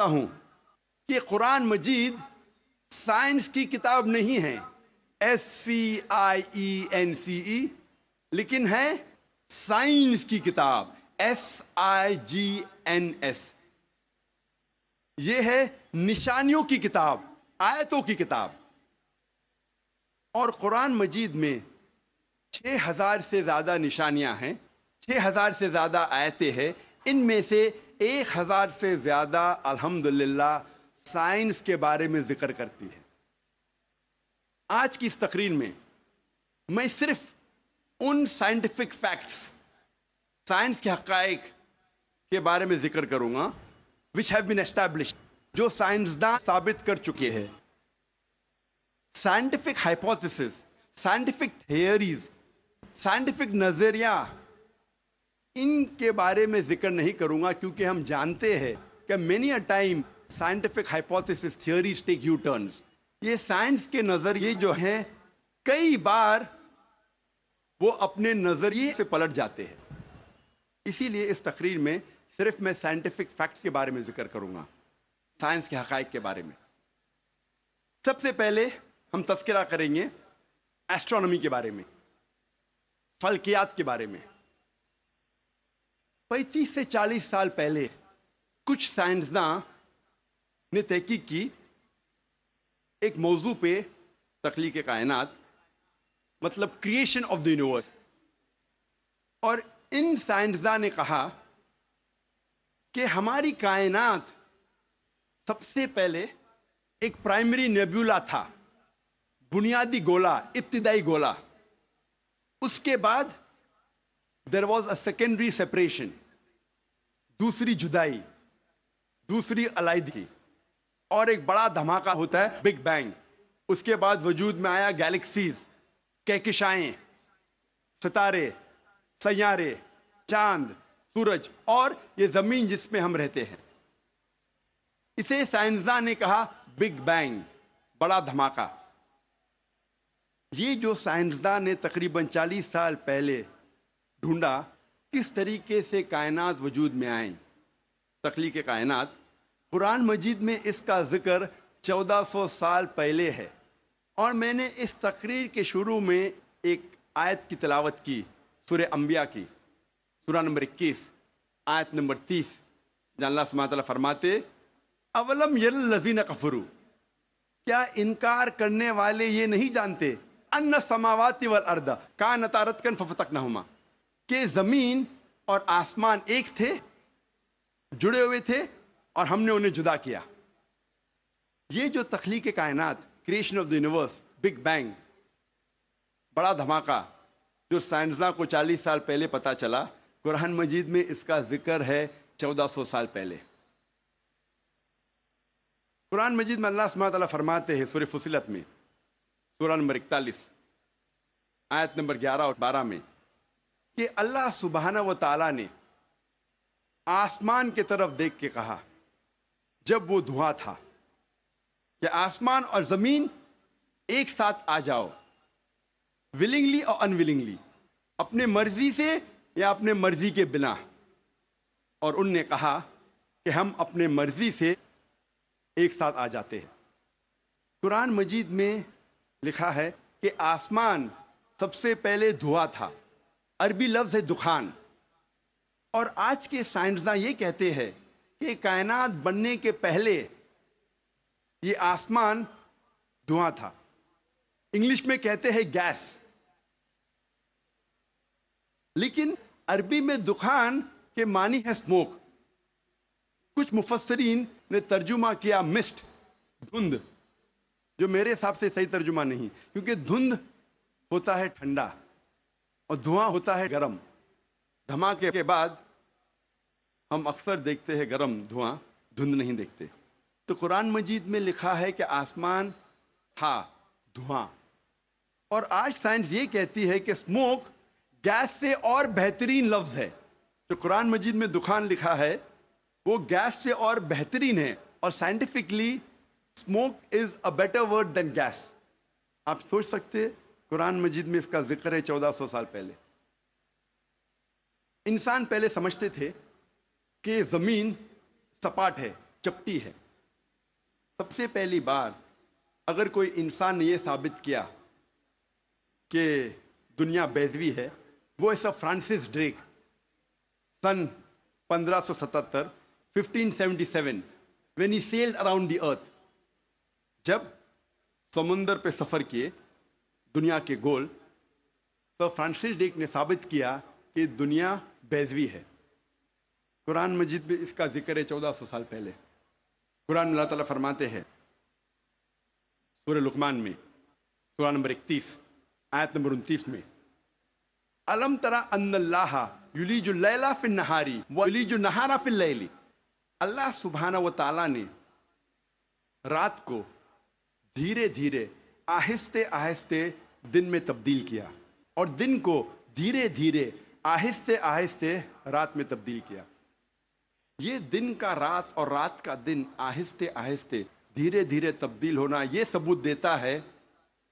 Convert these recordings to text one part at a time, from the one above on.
چاہتا ہوں کہ قرآن مجید سائنس کی کتاب نہیں ہے SCIENCE، لیکن ہے سائنس کی کتاب SIGNS۔ یہ ہے نشانیوں کی کتاب، آیتوں کی کتاب۔ اور قرآن مجید میں 6000 سے زیادہ نشانیاں ہیں، 6000 سے زیادہ آیتیں ہیں۔ ان میں سے 1000 سے زیادہ الحمدللہ سائنس کے بارے میں ذکر کرتی ہے۔ آج کی اس تقریر میں میں صرف ان سائنٹیفک فیکٹس، سائنس کے حقائق کے بارے میں ذکر کروں گا which have been established، جو سائنسداں ثابت کر چکے ہیں۔ Scientific hypothesis, scientific theories, scientific نظریہ، ان کے بارے میں ذکر نہیں کروں گا، کیونکہ ہم جانتے ہیں کہ many a time scientific hypothesis theories take U-turns۔ یہ سائنس کے نظریے جو ہیں کئی بار وہ اپنے نظریے سے پلٹ جاتے ہیں۔ اسی لیے اس تقریر میں صرف میں سائنٹیفک فیکٹس کے بارے میں ذکر کروں گا، سائنس کے حقائق کے بارے میں۔ سب سے پہلے ہم تذکرہ کریں گے ایسٹرونومی کے بارے میں، فلکیات کے بارے میں۔ 35 سے 40 سال پہلے کچھ سائنسداں نے تحقیق کی ایک موضوع پہ، تخلیق کائنات، مطلب کریشن آف دی یونیورس۔ اور ان سائنسداں نے کہا کہ ہماری کائنات سب سے پہلے ایک پرائمری نیبولا تھا، بنیادی گولا، ابتدائی گولا۔ اس کے بعد there was a secondary separation، دوسری جدائی، دوسری علیحدگی، اور ایک بڑا دھماکہ ہوتا ہے بگ بینگ۔ اس کے بعد وجود میں آیا گیلیکسیز، کہکشائیں، ستارے، سیارے، چاند، سورج، اور یہ زمین جس میں ہم رہتے ہیں۔ اسے سائنسداں نے کہا بگ بینگ، بڑا دھماکہ۔ یہ جو سائنسداں نے تقریباً 40 سال پہلے ڈھونڈا کس طریقے سے کائنات وجود میں آئیں، تخلیق کائنات، قرآن مجید میں اس کا ذکر 1400 سال پہلے ہے۔ اور میں نے اس تقریر کے شروع میں ایک آیت کی تلاوت کی، سورہ انبیاء کی، سورہ نمبر 21 آیت نمبر 30، جہاں اللہ سبحانہ تعالیٰ فرماتے اولم یر الذین کفروا، کیا انکار کرنے والے یہ نہیں جانتے ان السماوات والارض کانتا رتقا ففتقناہما، کہ زمین اور آسمان ایک تھے، جڑے ہوئے تھے، اور ہم نے انہیں جدا کیا۔ یہ جو تخلیق کائنات، creation of the universe, big bang, بڑا دھماکہ، جو سائنسداں کو 40 سال پہلے پتا چلا، قرآن مجید میں اس کا ذکر ہے 1400 سال پہلے۔ قرآن مجید میں اللہ سبحانہ تعالیٰ فرماتے ہیں سورہ فصلت میں، سورہ نمبر 41 آیت نمبر 11 اور 12 میں، کہ اللہ سبحانہ و تعالیٰ نے آسمان کی طرف دیکھ کے کہا جب وہ دھواں تھا کہ آسمان اور زمین ایک ساتھ آ جاؤ، ولنگلی اور انولنگلی، اپنے مرضی سے یا اپنے مرضی کے بنا۔ اور ان نے کہا کہ ہم اپنے مرضی سے ایک ساتھ آ جاتے ہیں۔ قرآن مجید میں لکھا ہے کہ آسمان سب سے پہلے دھواں تھا، عربی لفظ ہے دخان۔ اور آج کے سائنسداں یہ کہتے ہیں کہ کائنات بننے کے پہلے یہ آسمان دھواں تھا، انگلش میں کہتے ہیں گیس۔ لیکن عربی میں دخان کے معنی ہے اسموک۔ کچھ مفسرین نے ترجمہ کیا مسٹ، دھند، جو میرے حساب سے صحیح ترجمہ نہیں، کیونکہ دھند ہوتا ہے ٹھنڈا اور دھواں ہوتا ہے گرم۔ دھماکے کے بعد ہم اکثر دیکھتے ہیں گرم دھواں، دھند نہیں دیکھتے۔ تو قرآن مجید میں لکھا ہے کہ آسمان تھا دھواں۔ اور آج سائنس یہ کہتی ہے کہ اسموک گیس سے اور بہترین لفظ ہے۔ جو قرآن مجید میں دخان لکھا ہے وہ گیس سے اور بہترین ہے، اور scientifically smoke is a better word than gas. آپ سوچ سکتے قرآن مجید میں اس کا ذکر ہے 1400 سال پہلے۔ انسان پہلے سمجھتے تھے کہ زمین سپاٹ ہے، چپٹی ہے۔ سب سے پہلی بار اگر کوئی انسان نے یہ ثابت کیا کہ دنیا بیضوی ہے، وہ ایسا Francis Drake sun 1577 1577 when he sailed around the earth، جب سمندر پہ سفر کیے دنیا کے گول، سر فرانسس ڈریک نے ثابت کیا کہ دنیا بیضوی ہے۔ قرآن مجید میں اس کا ذکر ہے 1400 سال پہلے۔ قرآن میں اللہ تعالیٰ فرماتے ہیں سورہ لقمان میں، سورہ نمبر 31 آیت نمبر 29 میں، الم ترى ان اللہ یلیج اللیل فی النہار ویلیج النہار فی اللیل، اللہ سبحانہ و تعالیٰ نے رات کو دھیرے دھیرے آہستہ آہستہ دن میں تبدیل کیا، اور دن کو دھیرے دھیرے آہستہ آہستہ رات میں تبدیل کیا۔ یہ دن کا رات اور رات کا دن آہستہ آہستہ دھیرے دھیرے تبدیل ہونا یہ ثبوت دیتا ہے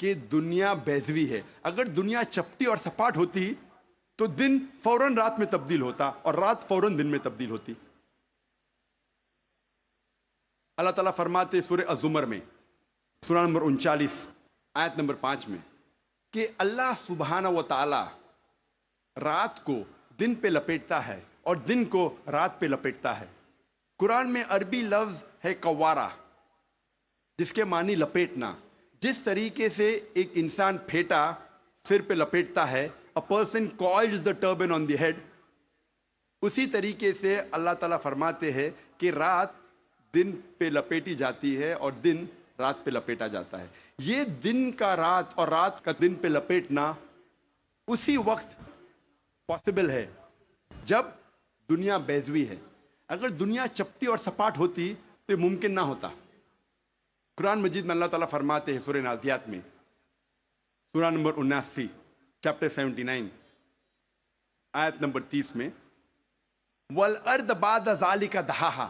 کہ دنیا بیضوی ہے۔ اگر دنیا چپٹی اور سپاٹ ہوتی تو دن فوراً رات میں تبدیل ہوتا اور رات فوراً دن میں تبدیل ہوتی۔ اللہ تعالیٰ فرماتے سورہ الزمر میں، سورہ نمبر 39 آیت نمبر 5 میں، کہ اللہ سبحانہ و تعالی رات کو دن پہ لپیٹتا ہے اور دن کو رات پہ لپیٹتا ہے۔ قرآن میں عربی لفظ ہے قوارہ، جس کے معنی لپیٹنا۔ جس طریقے سے ایک انسان پھیٹا سر پہ لپیٹتا ہے، a person coils the turban on the head، اسی طریقے سے اللہ تعالیٰ فرماتے ہیں کہ رات دن پہ لپیٹی جاتی ہے اور دن رات پہ لپیٹا جاتا ہے۔ یہ دن کا رات اور رات کا دن پہ لپیٹنا اسی وقت پاسبل ہے جب دنیا بیضوی ہے۔ اگر دنیا چپٹی اور سپاٹ ہوتی تو یہ ممکن نہ ہوتا۔ قرآن مجید میں اللہ تعالیٰ فرماتے ہیں سورہ نازیات میں، سورہ نمبر 79 چیپٹر 79 آیت نمبر 30 میں، وَالْأَرْضَ بَعْدَ ذَلِكَ دَحَاهَا،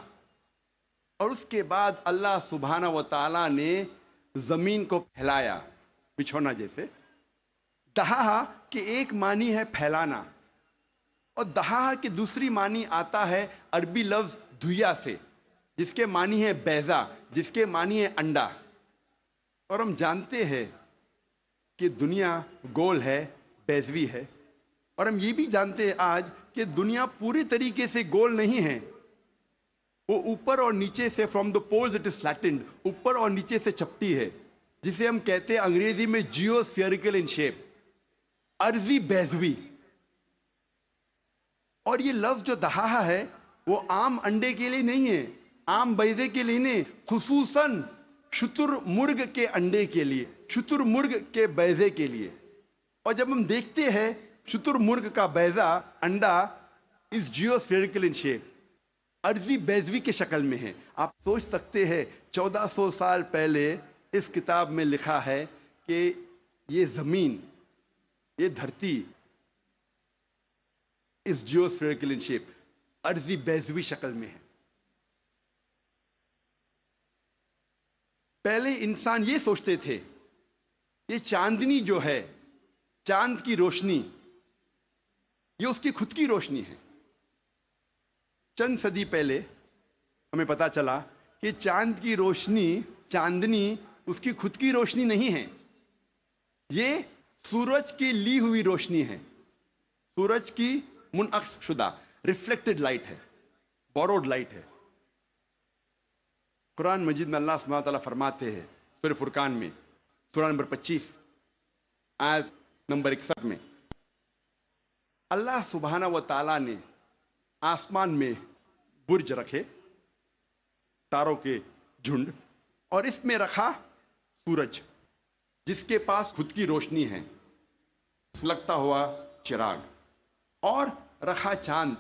اور اس کے بعد اللہ سبحانہ و تعالیٰ نے زمین کو پھیلایا بچھونا جیسے۔ دہا کہ ایک معنی ہے پھیلانا، اور دہا کی دوسری معنی آتا ہے عربی لفظ دھویا سے، جس کے معنی ہے بیضا، جس کے معنی ہے انڈا۔ اور ہم جانتے ہیں کہ دنیا گول ہے، بیضوی ہے، اور ہم یہ بھی جانتے ہیں آج کہ دنیا پوری طریقے سے گول نہیں ہے، وہ اوپر اور نیچے سے from the poles it is flattened, اوپر اور نیچے سے چپٹی ہے، جسے ہم کہتے ہیں انگریزی میں جیو اسفیئریکل ان شیپ، ارضی بیضوی۔ اور یہ لفظ جو دہا ہے وہ عام انڈے کے لیے نہیں ہے، عام بیضے کے لیے نہیں، خصوصاً شتر مرغ کے انڈے کے لیے، شتر مرغ کے بیضے کے لیے۔ اور جب ہم دیکھتے ہیں شتر مرغ کا بیضا انڈا از جیو اسفیئریکل ان شیپ، ارضی بیضوی کے شکل میں ہے۔ آپ سوچ سکتے ہیں 1400 سال پہلے اس کتاب میں لکھا ہے کہ یہ زمین، یہ دھرتی اس جیو اسفیئریکل ان شیپ، ارضی بیضوی شکل میں ہے۔ پہلے انسان یہ سوچتے تھے یہ چاندنی جو ہے، چاند کی روشنی، یہ اس کی خود کی روشنی ہے۔ چند صدی پہلے ہمیں پتا چلا کہ چاند کی روشنی، چاندنی اس کی خود کی روشنی نہیں ہے، یہ سورج کی لی ہوئی روشنی ہے، سورج کی منعکس شدہ ریفلیکٹڈ لائٹ ہے، بوروڈ لائٹ ہے۔ قرآن مجید میں اللہ سبحانہ تعالیٰ فرماتے ہیں سورہ فرقان میں، سورہ نمبر 25 آیت نمبر 61 میں، اللہ سبحانہ و تعالیٰ نے آسمان میں برج رکھے، تاروں کے جھنڈ، اور اس میں رکھا سورج جس کے پاس خود کی روشنی ہے، سلگتا ہوا چراغ، اور رکھا چاند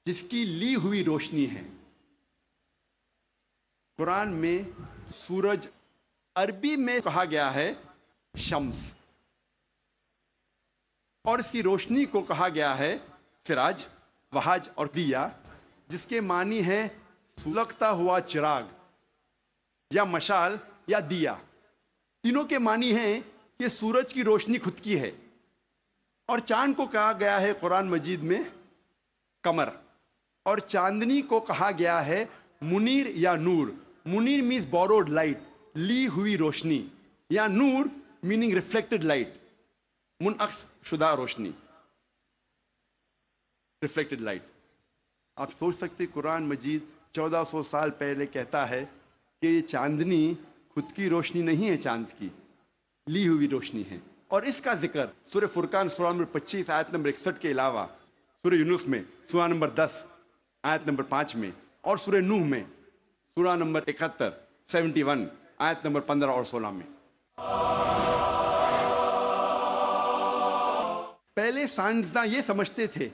جس کی لی ہوئی روشنی ہے۔ قرآن میں سورج عربی میں کہا گیا ہے شمس، اور اس کی روشنی کو کہا گیا ہے سراج، وہاج اور دیا، جس کے معنی ہے سلگتا ہوا چراغ یا مشال یا دیا۔ تینوں کے معنی ہیں کہ سورج کی روشنی خود کی ہے، اور چاند کو کہا گیا ہے قرآن مجید میں قمر، اور چاندنی کو کہا گیا ہے منیر یا نور. منیر means borrowed light, لی ہوئی روشنی, یا نور meaning reflected light, منعکس شدہ روشنی, reflected light. آپ سوچ سکتے قرآن مجید 1400 سال پہلے کہتا ہے کہ یہ چاندنی خود کی روشنی نہیں ہے, چاند کی لی ہوئی روشنی ہے. اور اس کا ذکر سورہ فرقان سورہ نمبر 25 آیت نمبر 61 کے علاوہ سورہ یونس میں سورہ نمبر 10 آیت نمبر 5 میں, اور سورہ نوح میں سورہ نمبر 71 آیت نمبر 15 اور 16 میں. پہلے سائنسداں یہ سمجھتے تھے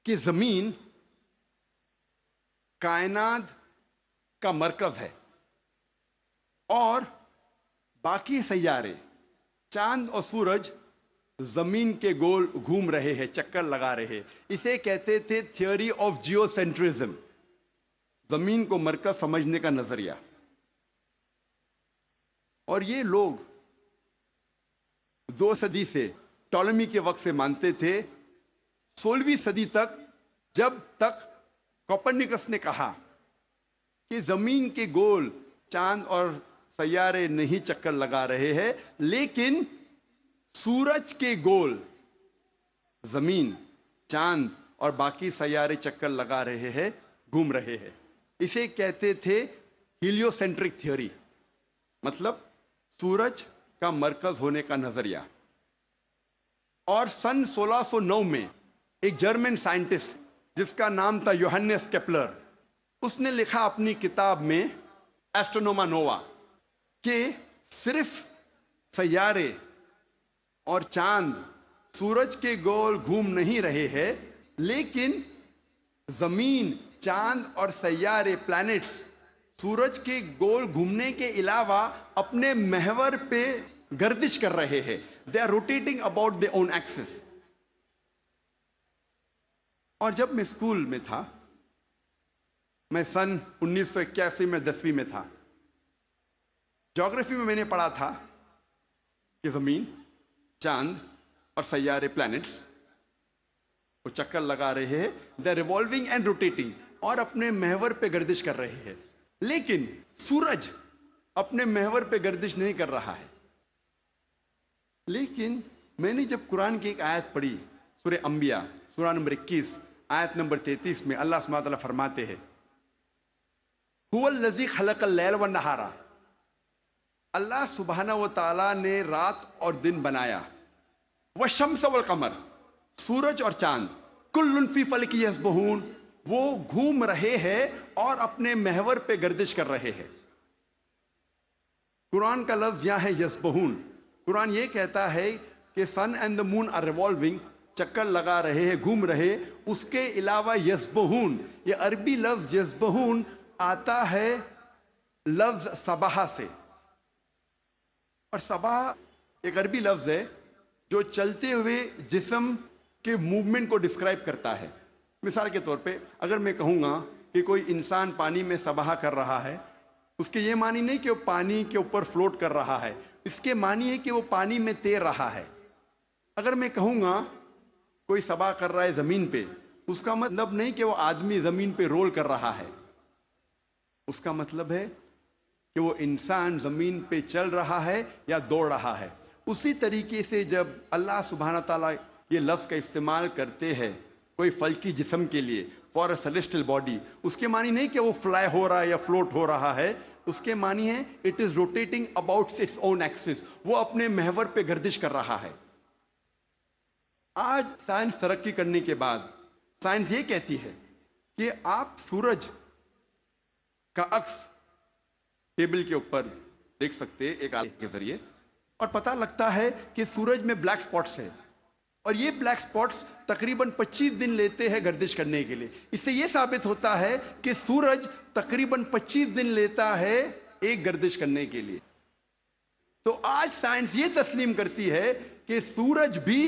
کہ زمین کائنات کا مرکز ہے اور باقی سیارے چاند اور سورج زمین کے گول گھوم رہے ہیں, چکر لگا رہے ہیں. اسے کہتے تھے تھیوری آف جیو سینٹرزم, زمین کو مرکز سمجھنے کا نظریہ. اور یہ لوگ 2 صدی سے ٹولمی کے وقت سے مانتے تھے, 16ویں صدی تک, جب تک کوپرنیکس نے کہا کہ زمین کے گول چاند اور سیارے نہیں چکر لگا رہے ہیں, لیکن سورج کے گول زمین, چاند اور باقی سیارے چکر لگا رہے ہیں, گھوم رہے ہیں. اسے کہتے تھے ہیلیو سینٹرک تھیوری, مطلب سورج کا مرکز ہونے کا نظریہ. اور سن 1609 میں ایک جرمن سائنٹسٹ جس کا نام تھا یوہنس کیپلر, اس نے لکھا اپنی کتاب میں ایسٹرونوما نووا کہ صرف سیارے اور چاند سورج کے گول گھوم نہیں رہے ہیں, لیکن زمین, چاند اور سیارے پلانٹس سورج کے گول گھومنے کے علاوہ اپنے محور پہ گردش کر رہے ہیں. They are rotating about their own axis. اور جب میں اسکول میں تھا, میں سن 1981 میں 10ویں میں تھا, جغرافی میں نے پڑھا تھا کہ زمین, چاند اور سیارے پلانٹس وہ چکر لگا رہے ہیں, they are revolving and rotating, اور اپنے محور پہ گردش کر رہے ہیں. لیکن سورج اپنے محور پہ گردش نہیں کر رہا ہے. لیکن میں نے جب قرآن کی ایک آیت پڑھی, سورہ انبیاء سورہ نمبر 21 آیت نمبر 33 میں اللہ سبحانہ وتعالیٰ فرماتے ہیں هو الذی خلق اللیل والنہار, اللہ سبحانہ و تعالیٰ نے رات اور دن بنایا, والشمس والقمر, سورج اور چاند, کل فی فلک یسبحون, وہ گھوم رہے ہیں اور اپنے محور پہ گردش کر رہے ہیں. قرآن کا لفظ یہاں ہے یسبحون. قرآن یہ کہتا ہے کہ sun and the moon are revolving, چکر لگا رہے ہیں, گھوم رہے. اس کے علاوہ یسبحون, یہ عربی لفظ یسبحون آتا ہے لفظ صباح سے, اور صباح ایک عربی لفظ ہے جو چلتے ہوئے جسم کے موومنٹ کو ڈسکرائب کرتا ہے. مثال کے طور پہ اگر میں کہوں گا کہ کوئی انسان پانی میں سباہ کر رہا ہے, اس کے یہ معنی نہیں کہ وہ پانی کے اوپر فلوٹ کر رہا ہے, اس کے معنی ہے کہ وہ پانی میں تیر رہا ہے. اگر میں کہوں گا کوئی سباہ کر رہا ہے زمین پہ, اس کا مطلب نہیں کہ وہ آدمی زمین پہ رول کر رہا ہے, اس کا مطلب ہے کہ وہ انسان زمین پہ چل رہا ہے یا دوڑ رہا ہے. اسی طریقے سے جب اللہ سبحانہ تعالیٰ یہ لفظ کا استعمال کرتے ہیں کوئی فلکی جسم کے لیے, فار اے سیلیسٹل باڈی, اس کے معنی نہیں کہ وہ فلائی ہو رہا ہے یا فلوٹ ہو رہا ہے, اس کے معنی ہے it is rotating about its own axis, وہ اپنے محور پہ گردش کر رہا ہے. آج سائنس ترقی کرنے کے بعد سائنس یہ کہتی ہے کہ آپ سورج کا عکس ٹیبل کے اوپر دیکھ سکتے ایک آلے کے ذریعے, اور پتہ لگتا ہے کہ سورج میں بلیک سپاٹس ہے, اور یہ بلیک سپاٹس تقریباً 25 دن لیتے ہیں گردش کرنے کے لیے. اس سے یہ ثابت ہوتا ہے کہ سورج تقریباً 25 دن لیتا ہے ایک گردش کرنے کے لیے. تو آج سائنس یہ تسلیم کرتی ہے کہ سورج بھی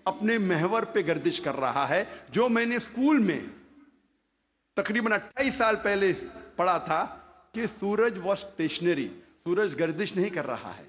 اپنے محور پہ گردش کر رہا ہے. جو میں نے اسکول میں تقریباً 28 سال پہلے پڑھا تھا کہ سورج واز اسٹیشنری, سورج گردش نہیں کر رہا ہے.